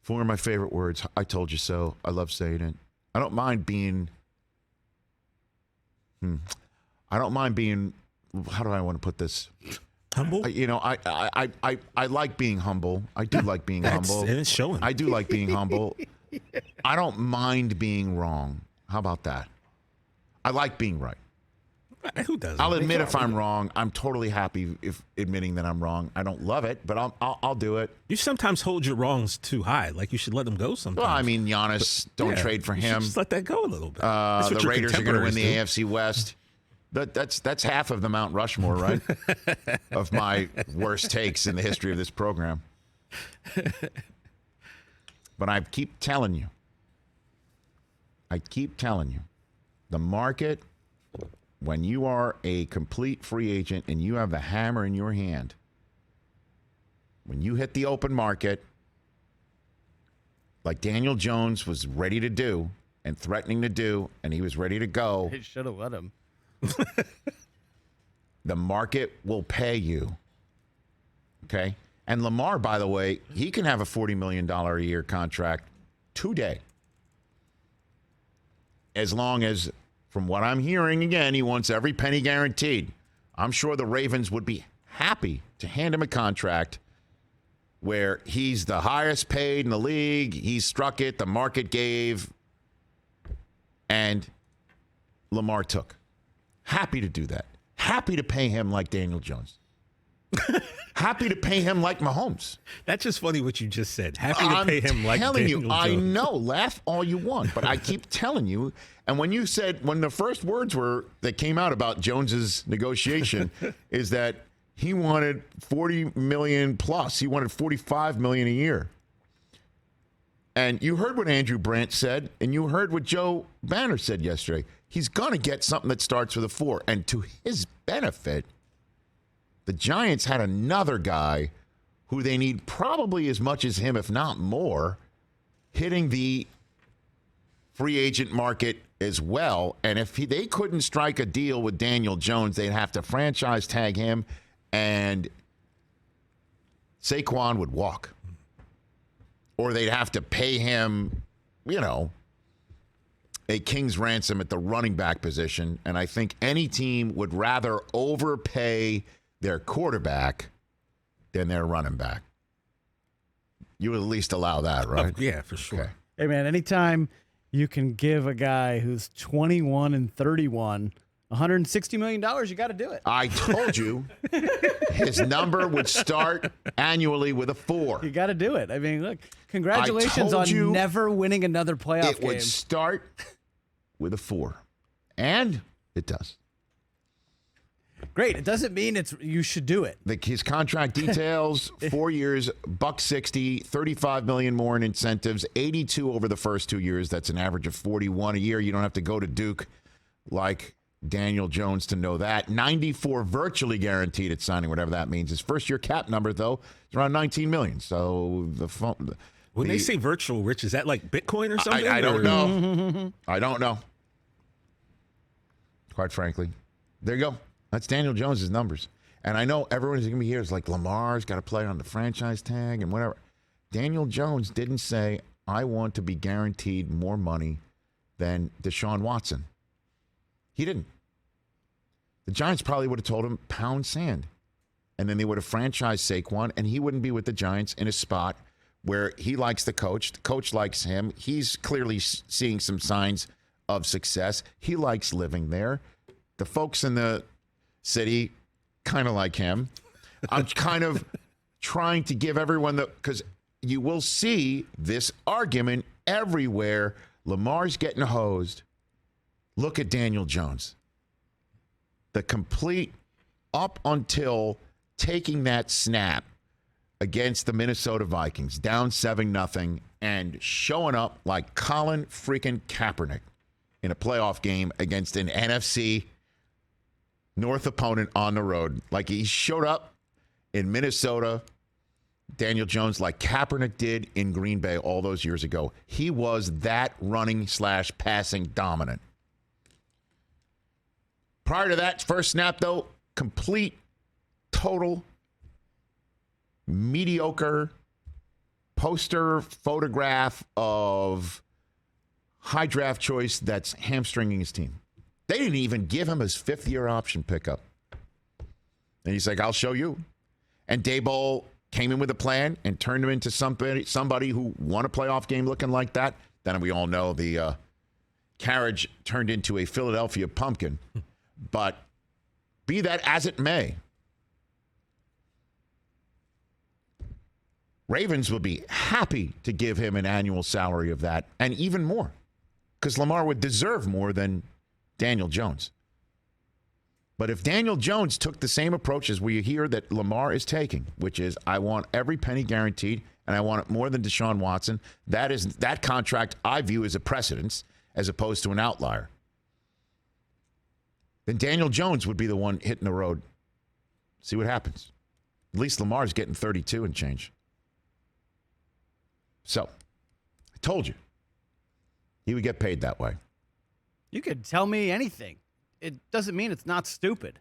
Four of my favorite words. I told you so. I love saying it. I don't mind being. I don't mind being. How do I want to put this? Humble. I like being humble. I do like being humble. And it's showing. I do like being humble. I don't mind being wrong. How about that? I like being right. Who doesn't? I'll admit if I'm wrong. I'm totally happy if admitting that I'm wrong. I don't love it, but I'll do it. You sometimes hold your wrongs too high. Like you should let them go sometimes. Well, I mean, Giannis, don't trade for him. Just let that go a little bit. The Raiders are going to win the do. AFC West. That's half of the Mount Rushmore, right? Of my worst takes in the history of this program. But I keep telling you, the market, when you are a complete free agent and you have the hammer in your hand, when you hit the open market, like Daniel Jones was ready to do and threatening to do, and he was ready to go. They should have let him. The market will pay you. Okay? And Lamar, by the way, he can have a $40 million a year contract today. As long as, from what I'm hearing, again, he wants every penny guaranteed. I'm sure the Ravens would be happy to hand him a contract where he's the highest paid in the league. He struck it. The market gave. And Lamar took. Happy to do that. Happy to pay him like Daniel Jones. Happy to pay him like Mahomes. That's just funny what you just said. Happy to pay him like Daniel Jones. I know. Laugh all you want, but I keep telling you. And when you said, when the first words were that came out about Jones's negotiation is that he wanted $40 million plus. He wanted $45 million a year. And you heard what Andrew Brandt said, and you heard what Joe Banner said yesterday. He's going to get something that starts with a 4. And to his benefit, the Giants had another guy who they need probably as much as him, if not more, hitting the free agent market as well. And if they couldn't strike a deal with Daniel Jones, they'd have to franchise tag him, and Saquon would walk. Or they'd have to pay him, a king's ransom at the running back position. And I think any team would rather overpay their quarterback than their running back. You would at least allow that, right? Oh, yeah, for sure. Okay. Hey, man, anytime you can give a guy who's 21 and 31 $160 million, you got to do it. I told you his number would start annually with a 4. You got to do it. I mean, look, congratulations on never winning another playoff it game. It would start with a 4. And it does. Great. It doesn't mean you should do it. His contract details, 4 years, $160, $35 million more in incentives, 82 over the first 2 years. That's an average of 41 a year. You don't have to go to Duke like Daniel Jones to know that. 94 virtually guaranteed at signing, whatever that means. His first year cap number, though, is around $19 million. So when they say virtual, Rich, is that like Bitcoin or something? I don't know. I don't know. Quite frankly. There you go. That's Daniel Jones's numbers. And I know everyone's going to be here. It's like Lamar's got to play on the franchise tag and whatever. Daniel Jones didn't say, I want to be guaranteed more money than Deshaun Watson. He didn't. The Giants probably would have told him, pound sand. And then they would have franchised Saquon, and he wouldn't be with the Giants in a spot where he likes the coach. The coach likes him. He's clearly seeing some signs of success. He likes living there. The folks in the city kind of like him. I'm kind of trying to give everyone because you will see this argument everywhere. Lamar's getting hosed. Look at Daniel Jones. The complete up until taking that snap against the Minnesota Vikings, down 7-0, and showing up like Colin freaking Kaepernick in a playoff game against an NFC North opponent on the road. Like he showed up in Minnesota, Daniel Jones, like Kaepernick did in Green Bay all those years ago. He was that running/passing dominant. Prior to that first snap, though, complete, total, mediocre poster photograph of high draft choice that's hamstringing his team. They didn't even give him his 5th-year option pickup. And he's like, I'll show you. And Daboll came in with a plan and turned him into somebody who won a playoff game looking like that. Then we all know the carriage turned into a Philadelphia pumpkin. But be that as it may, Ravens will be happy to give him an annual salary of that and even more, because Lamar would deserve more than Daniel Jones. But if Daniel Jones took the same approach as we hear that Lamar is taking, which is I want every penny guaranteed and I want it more than Deshaun Watson, that contract I view as a precedence as opposed to an outlier. Then Daniel Jones would be the one hitting the road. See what happens. At least Lamar's getting 32 and change. So, I told you, he would get paid that way. You could tell me anything. It doesn't mean it's not stupid.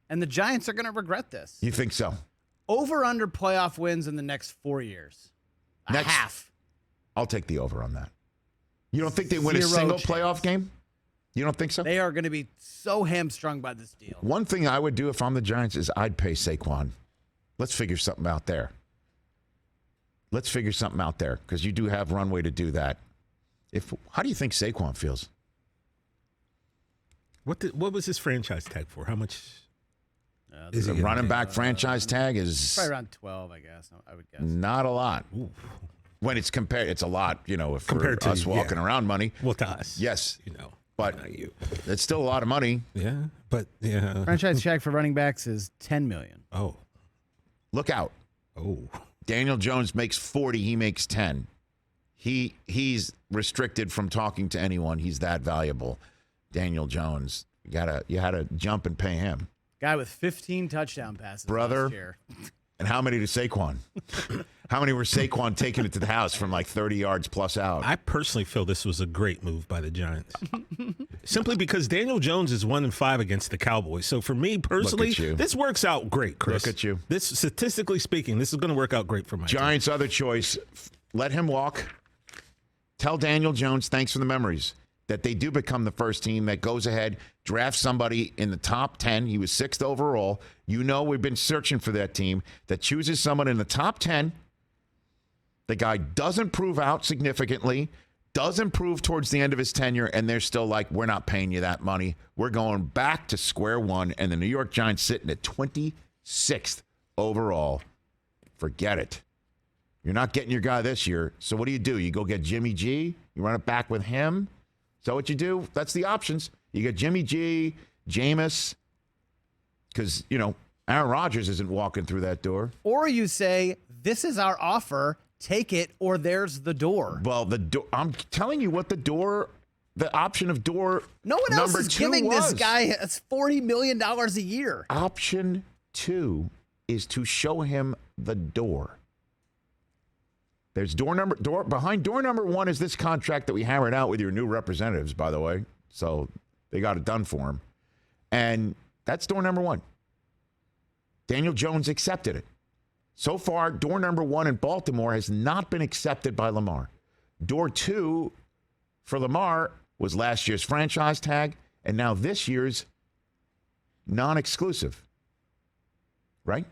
And the Giants are going to regret this. You think so? Over under playoff wins in the next 4 years. Half. I'll take the over on that. You don't think they win a Zero single chance. playoff game? You don't think so? They are going to be so hamstrung by this deal. One thing I would do if I'm the Giants is I'd pay Saquon. Let's figure something out there. Because you do have runway to do that. How do you think Saquon feels? What was his franchise tag for? How much is The he running back franchise tag is Probably around 12, I guess. I would guess. not a lot. Ooh. When it's compared, it's a lot, if Compared for to, us walking around money. Well, to us. Yes. But not you. it's still a lot of money. Yeah, but yeah. Franchise tag for running backs is $10 million. Oh. Look out. Oh. Daniel Jones makes 40, he makes 10. He's restricted from talking to anyone. He's that valuable. Daniel Jones, you had to jump and pay him. Guy with 15 touchdown passes Brother. last year. And how many to Saquon? How many were Saquon taking it to the house from like 30 yards plus out? I personally feel this was a great move by the Giants. Simply because Daniel Jones is 1-5 against the Cowboys. So for me personally, Look at you. this works out great, Chris. Look at you. This, statistically speaking, this is going to work out great for my team. Giants' other choice, let him walk. Tell Daniel Jones, thanks for the memories, that they do become the first team that goes ahead, drafts somebody in the top 10. He was 6th overall. We've been searching for that team that chooses someone in the top 10. The guy doesn't prove out significantly, doesn't prove towards the end of his tenure, and they're still like, we're not paying you that money. We're going back to square one, and the New York Giants sitting at 26th overall. Forget it. You're not getting your guy this year. So what do? You go get Jimmy G? You run it back with him? Is that what you do? That's the options. You get Jimmy G, Jameis, because, Aaron Rodgers isn't walking through that door. Or you say, this is our offer, take it, or there's the door. Well, the door. I'm telling you what the option of door No one else number is 2 giving was. this guy $40 million a year. Option 2 is to show him the door. There's behind door number 1 is this contract that we hammered out with your new representatives, by the way. So they got it done for him. And that's door number 1. Daniel Jones accepted it. So far, door number 1 in Baltimore has not been accepted by Lamar. Door 2 for Lamar was last year's franchise tag, and now this year's non-exclusive. Right?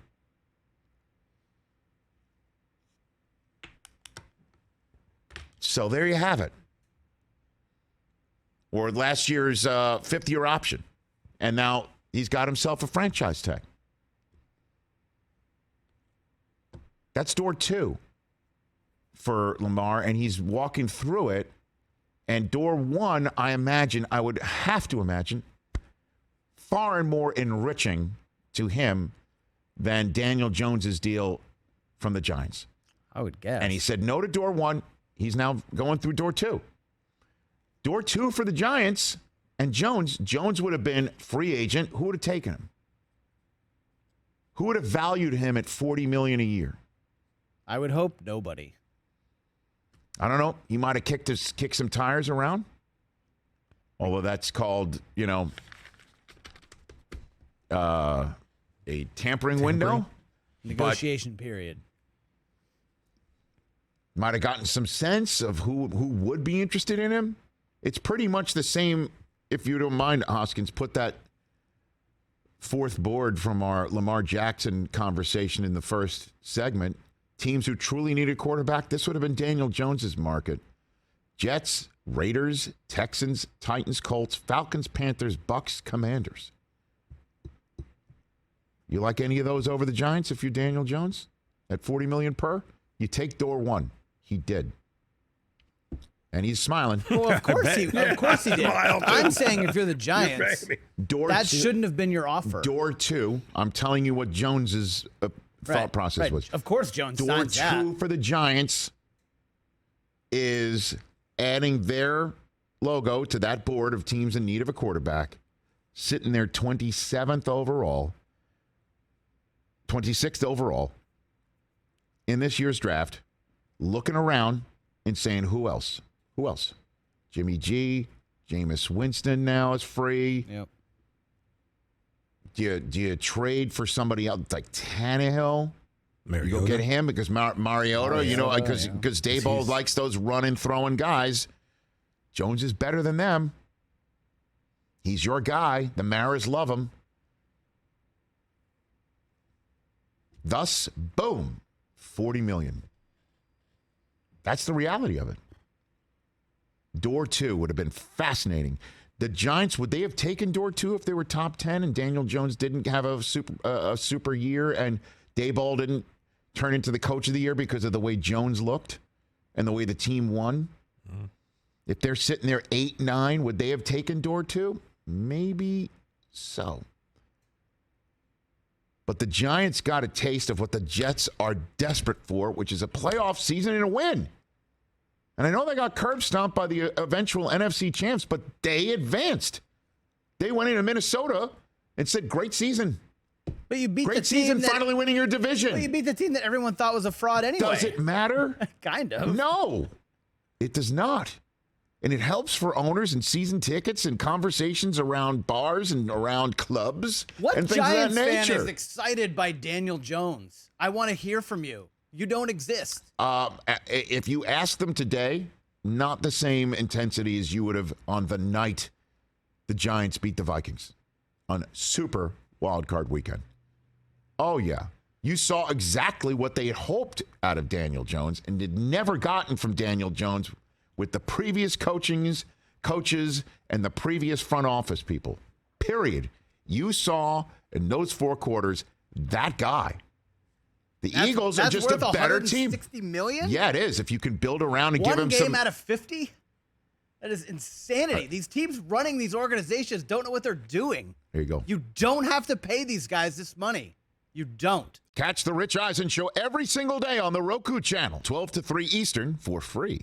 So there you have it. Or last year's 5th-year option. And now he's got himself a franchise tag. That's door 2 for Lamar, and he's walking through it. And door 1, I would have to imagine, far and more enriching to him than Daniel Jones's deal from the Giants. I would guess. And he said no to door 1. He's now going through door 2. Door 2 for the Giants and Jones would have been free agent. Who would have taken him? Who would have valued him at $40 million a year? I would hope nobody. I don't know. He might have kicked some tires around. Although that's called, a tampering window. Negotiation period. Might have gotten some sense of who would be interested in him. It's pretty much the same, if you don't mind, Hoskins, put that fourth board from our Lamar Jackson conversation in the first segment. Teams who truly need a quarterback, this would have been Daniel Jones's market. Jets, Raiders, Texans, Titans, Colts, Falcons, Panthers, Bucks, Commanders. You like any of those over the Giants if you're Daniel Jones at $40 million per? You take door one. He did. And he's smiling. Well, of course he did. I'm saying if you're the Giants, that shouldn't have been your offer. Door two, I'm telling you what Jones's thought process was. Of course Jones door signs that. two for the Giants is adding their logo to that board of teams in need of a quarterback, sitting there 27th overall, 26th overall in this year's draft, looking around and saying, who else? Who else? Jimmy G, Jameis Winston now is free. Yep. Do you trade for somebody else like Tannehill? Mariota. You go get him because Mariota, you know, because Daboll He's- likes those running, throwing guys. Jones is better than them. He's your guy. The Maras love him. Thus, boom, $40 million. That's the reality of it. Door two would have been fascinating. The Giants, would they have taken door two if they were top 10 and Daniel Jones didn't have a super year and Daboll didn't turn into the coach of the year because of the way Jones looked and the way the team won? Mm. If they're sitting there 8-9, would they have taken door two? Maybe so. But the Giants got a taste of what the Jets are desperate for, which is a playoff season and a win. And I know they got curb stomped by the eventual NFC champs, but they advanced. They went into Minnesota and said, great season. But you beat Great the team season, that, finally winning your division. But you beat the team that everyone thought was a fraud anyway. Does it matter? Kind of. No, it does not. And it helps for owners and season tickets and conversations around bars and around clubs What and things Giants of that fan nature. is excited by Daniel Jones? I want to hear from you. You don't exist. If you ask them today, not the same intensity as you would have on the night the Giants beat the Vikings on Super Wild Card Weekend. Oh, yeah. You saw exactly what they had hoped out of Daniel Jones and had never gotten from Daniel Jones with the previous coaches and the previous front office people. Period. You saw in those 4 quarters that guy. The Eagles are just a better team. $160 million? Yeah, it is. If you can build around and give One him game some. out of 50? That is insanity. These teams running these organizations don't know what they're doing. There you go. You don't have to pay these guys this money. You don't. Catch the Rich Eisen Show every single day on the Roku channel, 12 to 3 Eastern, for free.